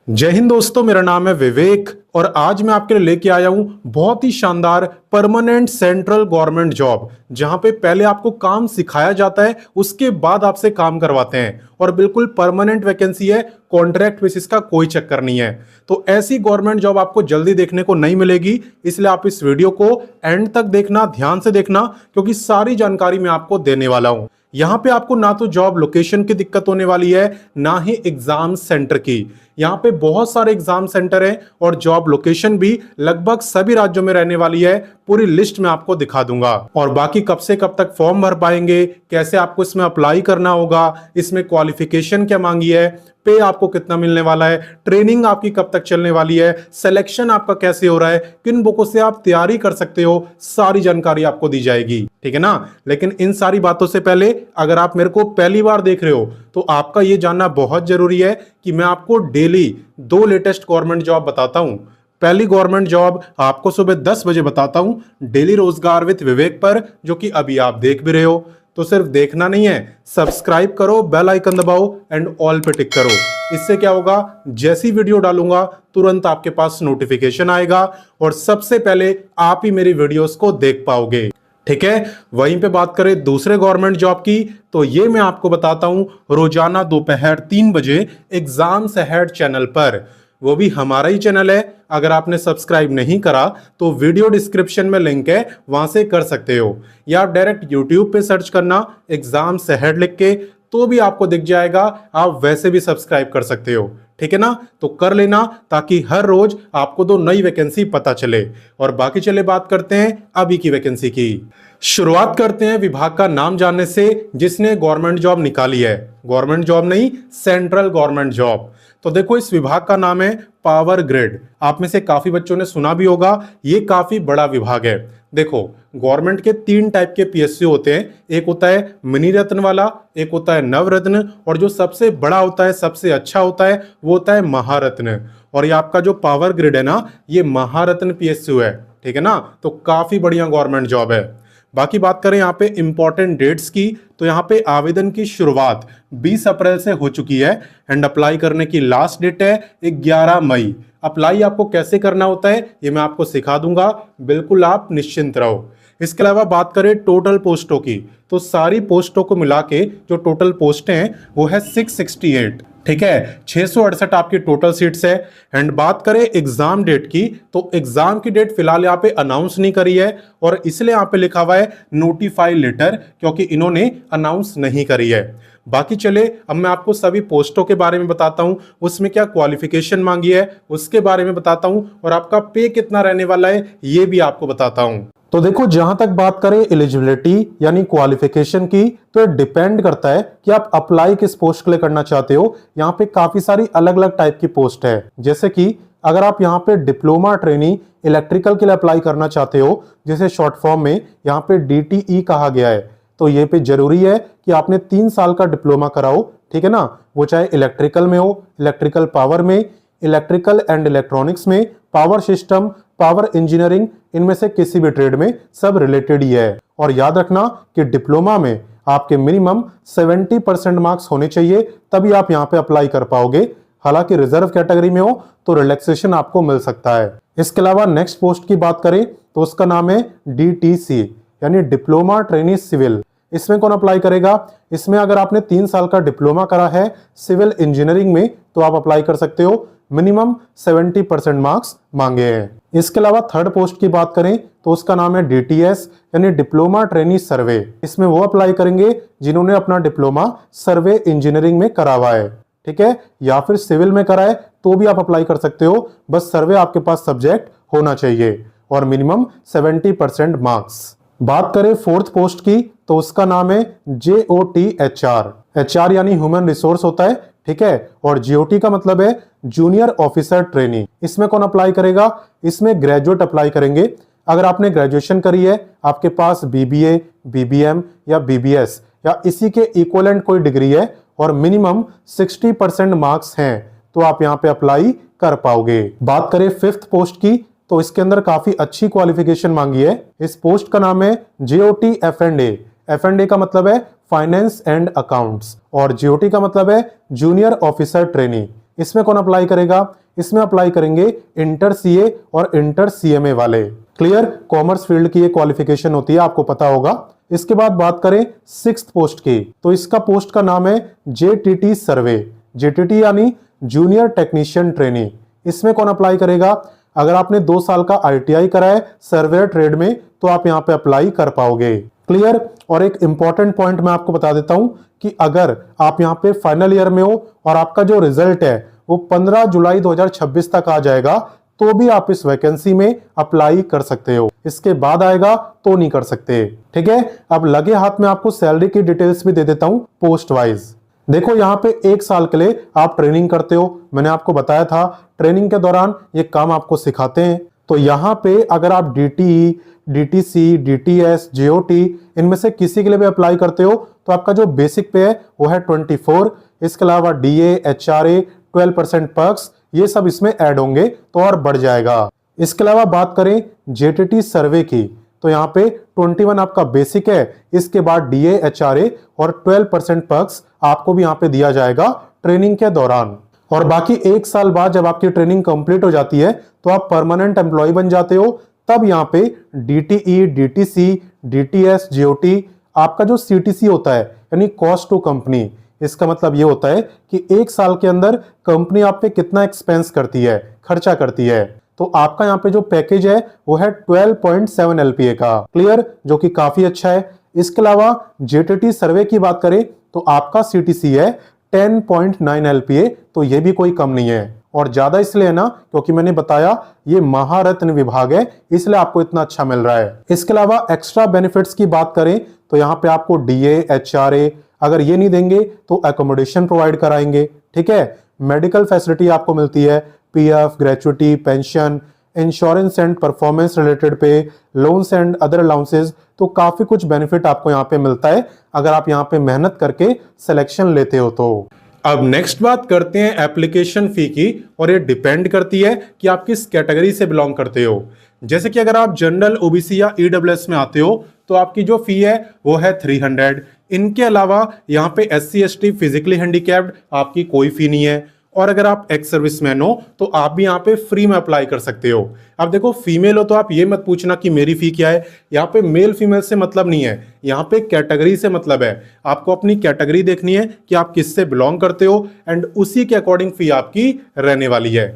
जय हिंद दोस्तों, मेरा नाम है विवेक और आज मैं आपके लिए लेके आया हूं बहुत ही शानदार परमानेंट सेंट्रल गवर्नमेंट जॉब, जहां पे पहले आपको काम सिखाया जाता है, उसके बाद आपसे काम करवाते हैं और बिल्कुल परमानेंट वैकेंसी है। कॉन्ट्रैक्ट बेसिस का कोई चक्कर नहीं है। तो ऐसी गवर्नमेंट जॉब आपको जल्दी देखने को नहीं मिलेगी, इसलिए आप इस वीडियो को एंड तक देखना, ध्यान से देखना, क्योंकि सारी जानकारी मैं आपको देने वाला हूं। यहां पे आपको ना तो जॉब लोकेशन की दिक्कत होने वाली है, ना ही एग्जाम सेंटर की। यहाँ पे बहुत सारे एग्जाम सेंटर हैं और जॉब लोकेशन भी लगभग सभी राज्यों में रहने वाली है। पूरी लिस्ट में आपको दिखा दूंगा और बाकी कब से कब तक फॉर्म भर पाएंगे, कैसे आपको इसमें अप्लाई करना होगा, इसमें क्वालिफिकेशन क्या मांगी है, पे आपको कितना मिलने वाला है, ट्रेनिंग आपकी कब तक चलने वाली है, सिलेक्शन आपका कैसे हो रहा है, किन बुकों से आप तैयारी कर सकते हो, सारी जानकारी आपको दी जाएगी। ठीक है ना। लेकिन इन सारी बातों से पहले अगर आप मेरे को पहली बार देख रहे हो तो आपका ये जानना बहुत जरूरी है कि मैं आपको डेली 2 लेटेस्ट गवर्नमेंट जॉब बताता हूं। पहली गवर्नमेंट जॉब आपको सुबह 10 बजे बताता हूं, डेली रोजगार विद विवेक पर, जो कि अभी आप देख भी रहे हो। तो सिर्फ देखना नहीं है, सब्सक्राइब करो, बेल आइकन दबाओ एंड ऑल पे टिक करो। इससे क्या होगा, जैसी वीडियो डालूंगा तुरंत आपके पास नोटिफिकेशन आएगा और सबसे पहले आप ही मेरी वीडियोस को देख पाओगे। ठीक है। वहीं पे बात करें दूसरे गवर्नमेंट जॉब की, तो ये मैं आपको बताता हूं रोजाना दोपहर 3 बजे एग्जाम्स अहेड चैनल पर। वो भी हमारा ही चैनल है। अगर आपने सब्सक्राइब नहीं करा तो वीडियो डिस्क्रिप्शन में लिंक है, वहां से कर सकते हो, या आप डायरेक्ट यूट्यूब पे सर्च करना एग्जाम्स अहेड लिख के, तो भी आपको दिख जाएगा। आप वैसे भी सब्सक्राइब कर सकते हो। ठीक है ना। तो कर लेना ताकि हर रोज आपको 2 नई वैकेंसी पता चले। और बाकी चले बात करते हैं अभी की वैकेंसी की। शुरुआत करते हैं विभाग का नाम जानने से जिसने गवर्नमेंट जॉब निकाली है। गवर्नमेंट जॉब नहीं, सेंट्रल गवर्नमेंट जॉब। तो देखो, इस विभाग का नाम है पावर ग्रिड। आप में से काफी बच्चों ने सुना भी होगा, ये काफी बड़ा विभाग है। देखो, गवर्नमेंट के 3 टाइप के पीएसयू होते हैं। एक होता है मिनी रत्न वाला, एक होता है नवरत्न, और जो सबसे बड़ा होता है, सबसे अच्छा होता है, वो होता है महारत्न। और ये आपका जो पावर ग्रिड है ना, ये महारत्न पीएसयू है। ठीक है ना। तो काफी बढ़िया गवर्नमेंट जॉब है। बाकी बात करें यहाँ पे इंपॉर्टेंट डेट्स की, तो यहाँ पे आवेदन की शुरुआत 20 अप्रैल से हो चुकी है एंड अप्लाई करने की लास्ट डेट है 11 मई। अप्लाई आपको कैसे करना होता है ये मैं आपको सिखा दूंगा, बिल्कुल आप निश्चिंत रहो। इसके अलावा बात करें टोटल पोस्टों की, तो सारी पोस्टों को मिला के जो टोटल पोस्ट हैं वो है 668। ठीक है, 668 आपकी टोटल सीट्स है। एंड बात करें एग्जाम डेट की, तो एग्जाम की डेट फिलहाल यहाँ पे अनाउंस नहीं करी है और इसलिए यहाँ पे लिखा हुआ है नोटिफाई लेटर, क्योंकि इन्होंने अनाउंस नहीं करी है। बाकी चले, अब मैं आपको सभी पोस्टों के बारे में बताता हूं, उसमें क्या क्वालिफिकेशन मांगी है उसके बारे में बताता हूं, और आपका पे कितना रहने वाला है ये भी आपको बताता हूं। तो देखो, जहां तक बात करें एलिजिबिलिटी यानी क्वालिफिकेशन की, तो ये डिपेंड करता है कि आप अप्लाई किस पोस्ट के लिए करना चाहते हो। यहाँ पे काफी सारी अलग अलग टाइप की पोस्ट है, जैसे कि अगर आप यहाँ पे डिप्लोमा ट्रेनी इलेक्ट्रिकल के लिए अप्लाई करना चाहते हो, जिसे शॉर्ट फॉर्म में यहाँ पे DTE कहा गया है, तो ये पे जरूरी है कि आपने 3 साल का डिप्लोमा कराओ। ठीक है ना। वो चाहे इलेक्ट्रिकल में हो, इलेक्ट्रिकल पावर में, इलेक्ट्रिकल एंड इलेक्ट्रॉनिक्स में, पावर सिस्टम, पावर इंजीनियरिंग, इनमें से किसी भी ट्रेड में सब रिलेटेड ही है। और याद रखना कि डिप्लोमा में आपके मिनिमम 70% मार्क्स होने चाहिए, तभी आप यहाँ पे अप्लाई कर पाओगे। हालांकि रिजर्व कैटेगरी में हो तो रिलैक्सेशन आपको मिल सकता है। इसके अलावा नेक्स्ट पोस्ट की बात करें तो उसका नाम है DTC यानी डिप्लोमा ट्रेनी सिविल। इसमें कौन अप्लाई करेगा, इसमें अगर आपने 3 साल का डिप्लोमा करा है सिविल इंजीनियरिंग में तो आप अप्लाई कर सकते हो। मिनिमम 70% मार्क्स मांगे हैं। इसके अलावा थर्ड पोस्ट की बात करें तो उसका नाम है DTS यानी डिप्लोमा ट्रेनी सर्वे। इसमें वो अप्लाई करेंगे जिन्होंने अपना डिप्लोमा सर्वे इंजीनियरिंग में करा हुआ है। ठीक है, या फिर सिविल में करा है तो भी आप अप्लाई कर सकते हो, बस सर्वे आपके पास सब्जेक्ट होना चाहिए और मिनिमम 70% मार्क्स। बात करें फोर्थ पोस्ट की, तो उसका नाम है JOTHR। HR यानी ह्यूमन रिसोर्स होता है। ठीक है, और GOT का मतलब है जूनियर ऑफिसर ट्रेनी। इसमें कौन अप्लाई करेगा, इसमें ग्रेजुएट अप्लाई करेंगे। अगर आपने ग्रेजुएशन करी है, आपके पास BBA, BBM या BBS या इसी के इक्विवेलेंट कोई डिग्री है और मिनिमम 60% मार्क्स हैं, तो आप यहाँ पे अप्लाई कर पाओगे। बात करें फिफ्थ पोस्ट की, तो इसके अंदर काफी अच्छी क्वालिफिकेशन मांगी है। इस पोस्ट का नाम है JOT F&A। F&A का मतलब है फाइनेंस एंड अकाउंट्स और GOT का मतलब है जूनियर ऑफिसर ट्रेनी। इसमें कौन अप्लाई करेगा? इसमें अप्लाई करेंगे इंटर सीए और इंटर सीएमए वाले। क्लियर? कॉमर्स फील्ड की ये क्वालिफिकेशन होती है, आपको पता होगा। इसके बाद बात करें 6th पोस्ट की, तो इसका पोस्ट का नाम है जेटीटी सर्वे। जेटीटी यानी जूनियर टेक्नीशियन ट्रेनी। इसमें कौन अप्लाई करेगा? अगर आपने 2 साल का आईटीआई करा है सर्वेयर ट्रेड में तो आप यहां पे अप्लाई कर पाओगे। क्लियर? और एक इंपॉर्टेंट पॉइंट मैं आपको बता देता हूं कि अगर आप यहां पे फाइनल ईयर में हो और आपका जो रिजल्ट है वो 15 जुलाई 2026 तक आ जाएगा तो भी आप इस वैकेंसी में अप्लाई कर सकते हो। इसके बाद आएगा तो नहीं कर सकते। ठीक है? अब लगे हाथ में आपको सैलरी की डिटेल्स भी दे देता हूं पोस्ट वाइज। देखो यहाँ पे 1 साल के लिए आप ट्रेनिंग करते हो, मैंने आपको बताया था ट्रेनिंग के दौरान ये काम आपको सिखाते हैं। तो यहाँ पे अगर आप डीटीई, डीटीसी, डीटीएस, जेओटी इनमें से किसी के लिए भी अप्लाई करते हो तो आपका जो बेसिक पे है वो है 24। इसके अलावा डीए, एचआरए, 12% पर्क्स ये सब इसमें ऐड होंगे तो और बढ़ जाएगा। इसके अलावा बात करें जेटीटी सर्वे की तो यहाँ पे 21 आपका बेसिक है, इसके बाद डीए, एचआरए और 12% पर्क्स आपको भी यहाँ पे दिया जाएगा ट्रेनिंग के दौरान। और बाकी 1 साल बाद जब आपकी ट्रेनिंग कंप्लीट हो जाती है तो आप परमानेंट एम्प्लॉय बन जाते हो। तब यहाँ पे डीटीई, डीटीसी, डीटीएस, जेओटी आपका जो सीटीसी होता है यानी कॉस्ट टू कंपनी, इसका मतलब ये होता है कि 1 साल के अंदर कंपनी आप पे कितना एक्सपेंस करती है, खर्चा करती है। तो आपका यहाँ पे जो पैकेज है वो है 12.7 LPA का। क्लियर? जो कि काफी अच्छा है। इसके अलावा जेटीटी सर्वे की बात करें तो आपका सीटीसी है 10.9 LPA, तो ये भी कोई कम नहीं है। और ज्यादा इसलिए है ना क्योंकि मैंने बताया ये महारत्न विभाग है, इसलिए आपको इतना अच्छा मिल रहा है। इसके अलावा एक्स्ट्रा बेनिफिट्स की बात करें तो यहाँ पे आपको डीए, एचआरए अगर ये नहीं देंगे तो एकोमोडेशन प्रोवाइड कराएंगे। ठीक है? मेडिकल फैसिलिटी आपको मिलती है, PF, gratuity, pension, insurance and performance related पे, लोन्स एंड अदर अलाउंसेस, तो काफी कुछ बेनिफिट आपको यहाँ पे मिलता है अगर आप यहाँ पे मेहनत करके सिलेक्शन लेते हो तो। अब नेक्स्ट बात करते हैं एप्लीकेशन फी की, और ये डिपेंड करती है कि आप किस कैटेगरी से बिलोंग करते हो। जैसे कि अगर आप जनरल, ओबीसी या ईडब्ल्यूएस में आते हो तो आपकी जो फी है वो है 300। इनके अलावा यहाँ पे एससी, एसटी, फिजिकली हैंडीकैप्ड आपकी कोई फी नहीं है। और अगर आप एक्स सर्विसमैन हो तो आप भी यहाँ पे फ्री में अप्लाई कर सकते हो। अब देखो फीमेल हो तो आप ये मत पूछना कि मेरी फी क्या है, यहाँ पे मेल फीमेल से मतलब नहीं है, यहाँ पे कैटेगरी से मतलब है। आपको अपनी कैटेगरी देखनी है कि आप किससे बिलोंग करते हो एंड उसी के अकॉर्डिंग फी आपकी रहने वाली है।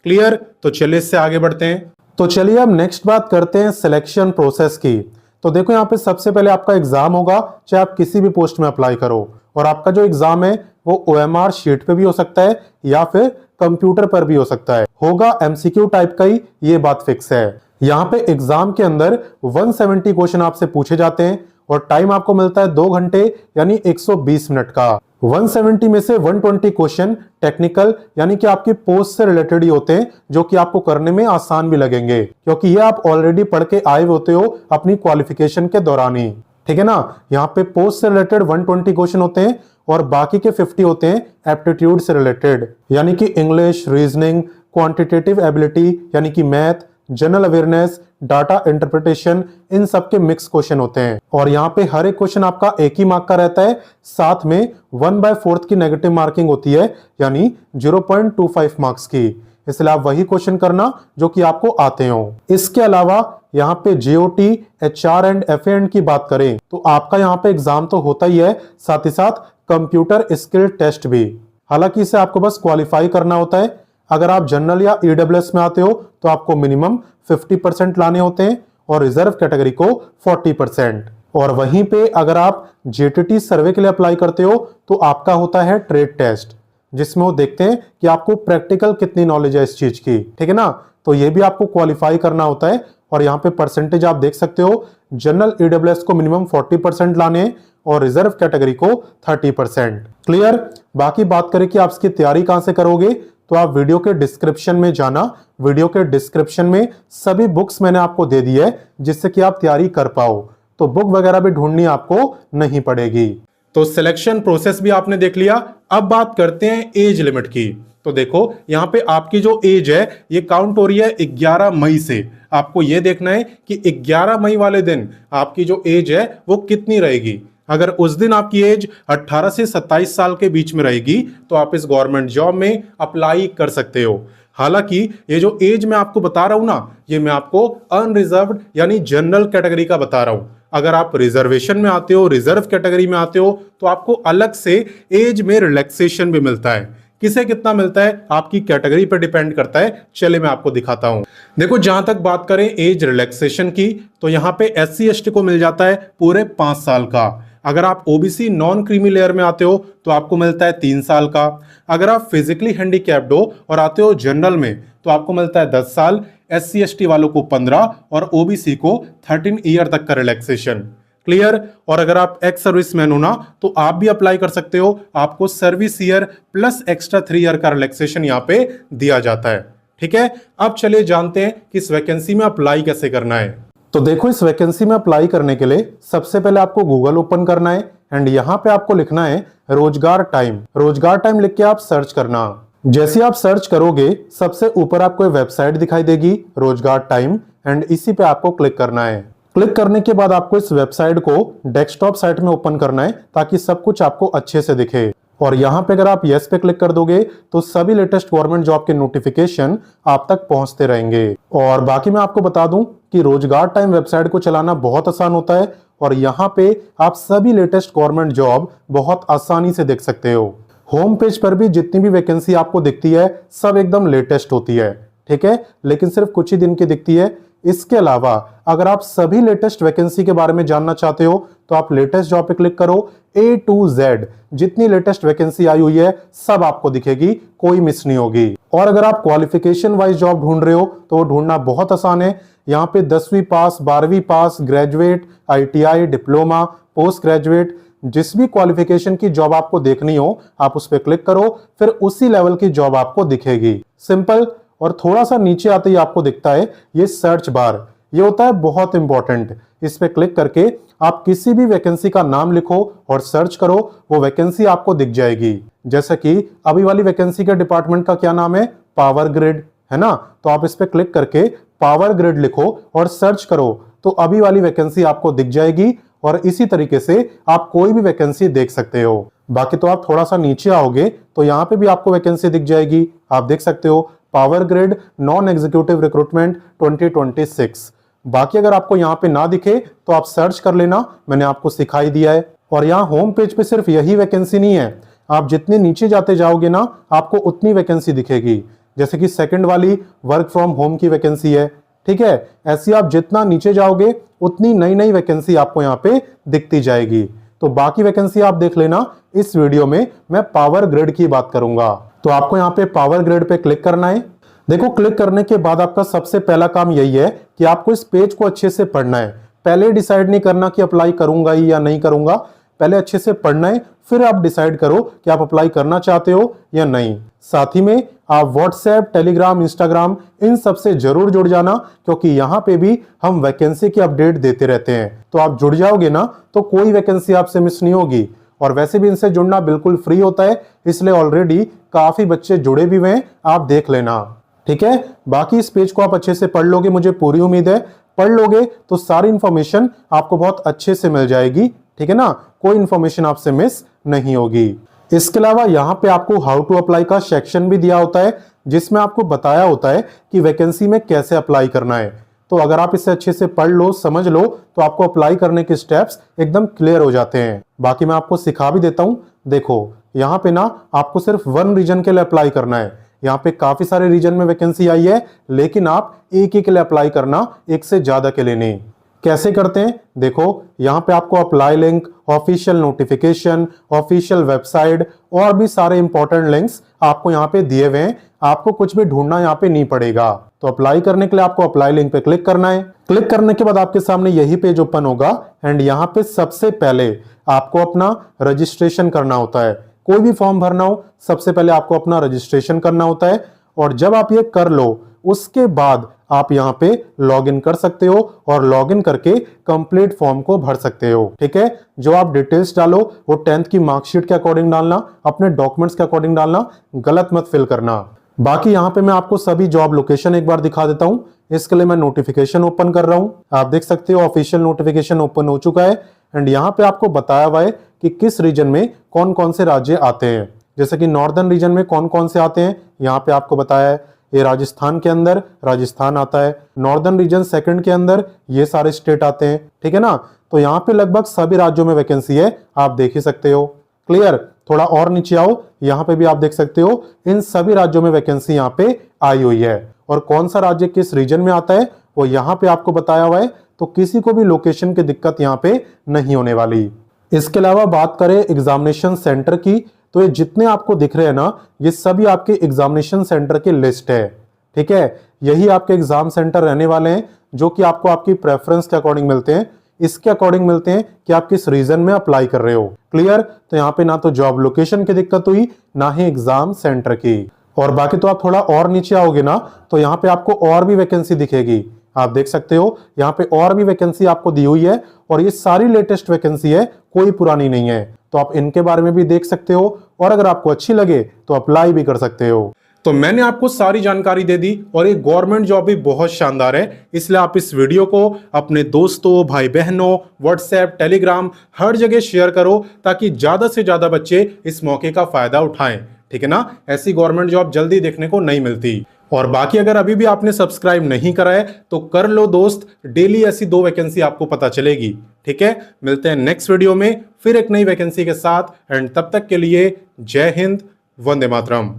क्लियर? तो चलिए इससे आगे बढ़ते हैं। तो चलिए अब नेक्स्ट बात करते हैं सिलेक्शन प्रोसेस की। तो देखो यहाँ पे सबसे पहले आपका एग्जाम होगा, चाहे आप किसी भी पोस्ट में अप्लाई करो, और आपका जो एग्जाम है वो ओएमआर शीट पे भी हो सकता है या फिर कंप्यूटर पर भी हो सकता है। होगा एमसीक्यू टाइप का ही, ये बात फिक्स है। यहाँ पे एग्जाम के अंदर 170 क्वेश्चन आपसे पूछे जाते हैं और टाइम आपको मिलता है 2 घंटे यानी 120 मिनट का। 170 में से 120 क्वेश्चन टेक्निकल यानी कि आपकी पोस्ट से रिलेटेड ही होते हैं, जो कि आपको करने में आसान भी लगेंगे क्योंकि ये आप ऑलरेडी पढ़ के आए होते हो अपनी क्वालिफिकेशन के दौरान ही। ठीक है ना? यहाँ पे पोस्ट से रिलेटेड 120 क्वेश्चन होते हैं और बाकी के 50 होते हैं एप्टीट्यूड से रिलेटेड, यानी कि इंग्लिश, रीजनिंग, क्वांटिटेटिव एबिलिटी यानी कि math, general awareness, data interpretation, इन सब के मिक्स क्वेश्चन होते हैं। और यहाँ पे हर एक क्वेश्चन आपका एक ही मार्क का रहता है, साथ में 1/4 की नेगेटिव मार्किंग होती है यानी 0.25 मार्क्स की। इसलिए आप वही क्वेश्चन करना जो कि आपको आते हो। इसके अलावा यहाँ पे जेओटी, एचआर एंड एफए की बात करें तो आपका यहाँ पे एग्जाम तो होता ही है, साथ ही साथ कंप्यूटर स्किल टेस्ट भी। हालांकि इसे आपको बस क्वालिफाई करना होता है। अगर आप जनरल या ईडब्ल्यूएस में आते हो तो आपको मिनिमम 50% लाने होते हैं और रिजर्व कैटेगरी को 40%। और वहीं पे अगर आप जेटीटी सर्वे के लिए अप्लाई करते हो तो आपका होता है ट्रेड टेस्ट, जिसमें वो देखते हैं कि आपको प्रैक्टिकल कितनी नॉलेज है इस चीज की। ठीक है ना? तो ये भी आपको क्वालिफाई करना होता है। और यहाँ पे परसेंटेज आप देख सकते हो, जनरल ईडब्ल्यूएस को मिनिमम 40% लाने हैं और रिजर्व कैटेगरी को 30%। क्लियर? बाकी बात करें कि आप इसकी तैयारी कहां से करोगे तो आप वीडियो के डिस्क्रिप्शन में जाना। वीडियो के डिस्क्रिप्शन में सभी बुक्स मैंने आपको दे दी है जिससे कि आप तैयारी कर पाओ, तो बुक वगैरह भी ढूंढनी आपको नहीं पड़ेगी। तो सिलेक्शन प्रोसेस भी आपने देख लिया। अब बात करते हैं एज लिमिट की। तो देखो यहाँ पे आपकी जो एज है ये काउंट हो रही है 11 मई से। आपको ये देखना है कि 11 मई वाले दिन आपकी जो एज है वो कितनी रहेगी। अगर उस दिन आपकी एज 18 से 27 साल के बीच में रहेगी तो आप इस गवर्नमेंट जॉब में अप्लाई कर सकते हो। हालांकि ये जो एज मैं आपको बता रहा हूं ना, ये मैं आपको अनरिजर्व्ड यानी जनरल कैटेगरी का बता रहा हूं। अगर आप रिजर्वेशन में आते हो, रिजर्व कैटेगरी में आते हो, तो आपको अलग से एज में रिलैक्सेशन भी मिलता है। किसे कितना मिलता है आपकी कैटेगरी पर डिपेंड करता है। चले मैं आपको दिखाता हूं। देखो, जहां तक बात करें एज रिलैक्सेशन की, तो यहां पे SC ST को मिल जाता है पूरे 5 साल का। अगर आप OBC नॉन क्रीमी लेयर में आते हो तो आपको मिलता है 3 साल का। अगर आप फिजिकली हैंडीकैप्ड हो और आते हो जनरल में तो आपको मिलता है 10 साल, SC ST वालों को 15 और OBC को 13 ईयर तक का रिलैक्सेशन। क्लियर। और अगर आप एक्स सर्विसमैन हो ना तो आप भी अप्लाई कर सकते हो, आपको service year plus extra 3 year का रिलैक्सेशन यहाँ पे दिया जाता है। ठीक है, अब चलिए जानते हैं कि इस वैकेंसी में अप्लाई कैसे करना है। तो देखो, इस वैकेंसी में अप्लाई करने के लिए सबसे पहले आपको गूगल ओपन करना है एंड यहाँ पे आपको लिखना है रोजगार टाइम। रोजगार टाइम लिख के आप सर्च करना। जैसे आप सर्च करोगे सबसे ऊपर आपको एक वेबसाइट दिखाई देगी रोजगार टाइम, एंड इसी पे आपको क्लिक करना है। क्लिक करने के बाद आपको इस वेबसाइट को डेस्कटॉप साइट में ओपन करना है ताकि सब कुछ आपको अच्छे से दिखे। और यहाँ पे अगर आप यस पे क्लिक कर दोगे तो सभी लेटेस्ट गवर्नमेंट जॉब के नोटिफिकेशन आप तक पहुंचते रहेंगे। और बाकी मैं आपको बता दूं कि रोजगार टाइम वेबसाइट को चलाना बहुत आसान होता है और यहाँ पे आप सभी लेटेस्ट गवर्नमेंट जॉब बहुत आसानी से देख सकते हो। होम पेज पर भी जितनी भी वैकेंसी आपको दिखती है सब एकदम लेटेस्ट होती है। ठीक है, लेकिन सिर्फ कुछ ही दिन की दिखती है। इसके अलावा अगर आप सभी लेटेस्ट वैकेंसी के बारे में जानना चाहते हो तो आप लेटेस्ट जॉब पे क्लिक करो। A to Z जितनी लेटेस्ट वैकेंसी आई हुई है सब आपको दिखेगी, कोई मिस नहीं होगी। और अगर आप क्वालिफिकेशन वाइज जॉब ढूंढ रहे हो तो वो ढूंढना बहुत आसान है। यहाँ पे 10वीं पास, 12वीं pass, graduate, ITI, diploma, post graduate, जिस भी क्वालिफिकेशन की जॉब आपको देखनी हो आप उस पर क्लिक करो, फिर उसी लेवल की जॉब आपको दिखेगी। सिंपल। और थोड़ा सा नीचे आते ही आपको दिखता है ये सर्च बार, ये होता है बहुत इंपॉर्टेंट। इस पे क्लिक करके आप किसी भी वैकेंसी का नाम लिखो और सर्च करो, वो वैकेंसी आपको दिख जाएगी। जैसे कि अभी वाली वैकेंसी के डिपार्टमेंट का क्या नाम है, पावर ग्रिड, है ना। तो आप इस पे क्लिक करके पावर ग्रिड लिखो और सर्च करो तो अभी वाली वैकेंसी आपको दिख जाएगी। और इसी तरीके से आप कोई भी वैकेंसी देख सकते हो। बाकी तो आप थोड़ा सा नीचे आओगे तो यहाँ पे भी आपको वैकेंसी दिख जाएगी। आप देख सकते हो power grid non executive recruitment 2026। बाकी अगर आपको यहाँ पे ना दिखे तो आप सर्च कर लेना, मैंने आपको सिखाई दिया है। और यहाँ होम पेज पे सिर्फ यही वैकेंसी नहीं है, आप जितने नीचे जाते जाओगे ना आपको उतनी वैकेंसी दिखेगी। जैसे कि सेकंड वाली वर्क फ्रॉम होम की वैकेंसी है। ठीक है, ऐसी आप जितना नीचे जाओगे उतनी नई नई वैकेंसी आपको यहाँ पे दिखती जाएगी। तो बाकी वैकेंसी आप देख लेना। इस वीडियो में मैं पावर ग्रिड की बात करूंगा। तो आपको यहाँ पे पावर ग्रिड पे क्लिक करना है। देखो, क्लिक करने के बाद आपका सबसे पहला काम यही है कि आपको इस पेज को अच्छे से पढ़ना है। पहले डिसाइड नहीं करना कि अप्लाई करूंगा ही या नहीं करूंगा, पहले अच्छे से पढ़ना है, फिर आप डिसाइड करो कि आप अप्लाई करना चाहते हो या नहीं। साथ ही में आप व्हाट्सएप, टेलीग्राम, इंस्टाग्राम इन सब से जरूर जुड़ जाना, क्योंकि यहाँ पे भी हम वैकेंसी की अपडेट देते रहते हैं। तो आप जुड़ जाओगे ना तो कोई वैकेंसी आपसे मिस नहीं होगी। और वैसे भी इनसे जुड़ना बिल्कुल फ्री होता है, इसलिए ऑलरेडी काफी बच्चे जुड़े भी हुए हैं, आप देख लेना। ठीक है, बाकी इस पेज को आप अच्छे से पढ़ लोगे, मुझे पूरी उम्मीद है। पढ़ लोगे तो सारी इंफॉर्मेशन आपको बहुत अच्छे से मिल जाएगी। ठीक है ना, कोई इंफॉर्मेशन आपसे मिस नहीं होगी। इसके अलावा यहाँ पे आपको हाउ टू अप्लाई का सेक्शन भी दिया होता है, जिसमें आपको बताया होता है कि वैकेंसी में कैसे अप्लाई करना है। तो अगर आप इसे अच्छे से पढ़ लो, समझ लो, तो आपको अप्लाई करने के स्टेप्स एकदम क्लियर हो जाते हैं। बाकी मैं आपको सिखा भी देता हूं। देखो, यहाँ पे ना आपको सिर्फ 1 रीजन के लिए अप्लाई करना है। यहाँ पे काफी सारे रीजन में वैकेंसी आई है, लेकिन आप एक ही के लिए अप्लाई करना, एक से ज्यादा के लिए नहीं। कैसे करते हैं, देखो यहाँ पे आपको apply link, official notification, official website और भी सारे इंपॉर्टेंट लिंक्स आपको यहाँ पे दिए हुए हैं। आपको कुछ भी ढूंढना यहाँ पे नहीं पड़ेगा। तो अप्लाई करने के लिए आपको अप्लाई लिंक पे क्लिक करना है। क्लिक करने के बाद आपके सामने यही पेज ओपन होगा एंड यहाँ पे सबसे पहले आपको अपना रजिस्ट्रेशन करना होता है। कोई भी फॉर्म भरना हो सबसे पहले आपको अपना रजिस्ट्रेशन करना होता है। और जब आप ये कर लो उसके बाद आप यहाँ पे लॉगिन कर सकते हो और लॉगिन करके कंप्लीट फॉर्म को भर सकते हो। ठीक है, जो आप डिटेल्स डालो वो 10th की मार्कशीट के अकॉर्डिंग डालना, अपने डॉक्यूमेंट्स के अकॉर्डिंग डालना, गलत मत फिल करना। बाकी यहाँ पे मैं आपको सभी जॉब लोकेशन एक बार दिखा देता हूँ। इसके लिए मैं नोटिफिकेशन ओपन कर रहा हूँ। आप देख सकते हो ऑफिशियल नोटिफिकेशन ओपन हो चुका है एंड यहाँ पे आपको बताया हुआ है कि किस रीजन में कौन कौन से राज्य आते हैं। जैसे कि नॉर्दर्न रीजन में कौन कौन से आते हैं यहाँ पे आपको बताया है। ये राजस्थान के अंदर राजस्थान आता है, नॉर्दर्न रीजन सेकंड के अंदर ये सारे स्टेट आते हैं, ठीक है ना। तो यहाँ पे लगभग सभी राज्यों में वैकेंसी है, आप देख ही सकते हो। क्लियर। थोड़ा और नीचे आओ, यहाँ पे भी आप देख सकते हो इन सभी राज्यों में वैकेंसी यहाँ पे आई हुई है। और कौन सा राज्य किस रीजन में आता है वो यहाँ पे आपको बताया हुआ है, तो किसी को भी लोकेशन की दिक्कत यहाँ पे नहीं होने वाली। इसके अलावा बात करें एग्जामिनेशन सेंटर की, तो ये जितने आपको दिख रहे हैं ना, ये सभी आपके एग्जामिनेशन सेंटर की लिस्ट है, ठीक है। यही आपके एग्जाम सेंटर रहने वाले हैं जो कि आपको आपकी प्रेफरेंस के अकॉर्डिंग मिलते हैं, इसके अकॉर्डिंग मिलते हैं कि आप किस रीजन में अप्लाई कर रहे हो। क्लियर। तो यहाँ पे ना तो जॉब लोकेशन की दिक्कत हुई, ना ही एग्जाम सेंटर की। और बाकी तो आप थोड़ा और नीचे आओगे ना, तो यहाँ पे आपको और भी वैकेंसी दिखेगी, आप देख सकते हो यहाँ पे और भी वैकेंसी आपको दी हुई है, और ये सारी लेटेस्ट वैकेंसी है, कोई पुरानी नहीं है। तो आप इनके बारे में भी देख सकते हो, और अगर आपको अच्छी लगे तो अप्लाई भी कर सकते हो। तो मैंने आपको सारी जानकारी दे दी, और ये गवर्नमेंट जॉब भी बहुत शानदार है, इसलिए आप इस वीडियो को अपने दोस्तों, भाई बहनों, व्हाट्सएप, टेलीग्राम हर जगह शेयर करो, ताकि ज्यादा से ज्यादा बच्चे इस मौके का फायदा उठाएं, ठीक है ना। ऐसी गवर्नमेंट जॉब जल्दी देखने को नहीं मिलती। और बाकी अगर अभी भी आपने सब्सक्राइब नहीं करा है तो कर लो दोस्त, डेली ऐसी 2 वैकेंसी आपको पता चलेगी, ठीक है। मिलते हैं नेक्स्ट वीडियो में फिर एक नई वैकेंसी के साथ, एंड तब तक के लिए जय हिंद, वंदे मातरम।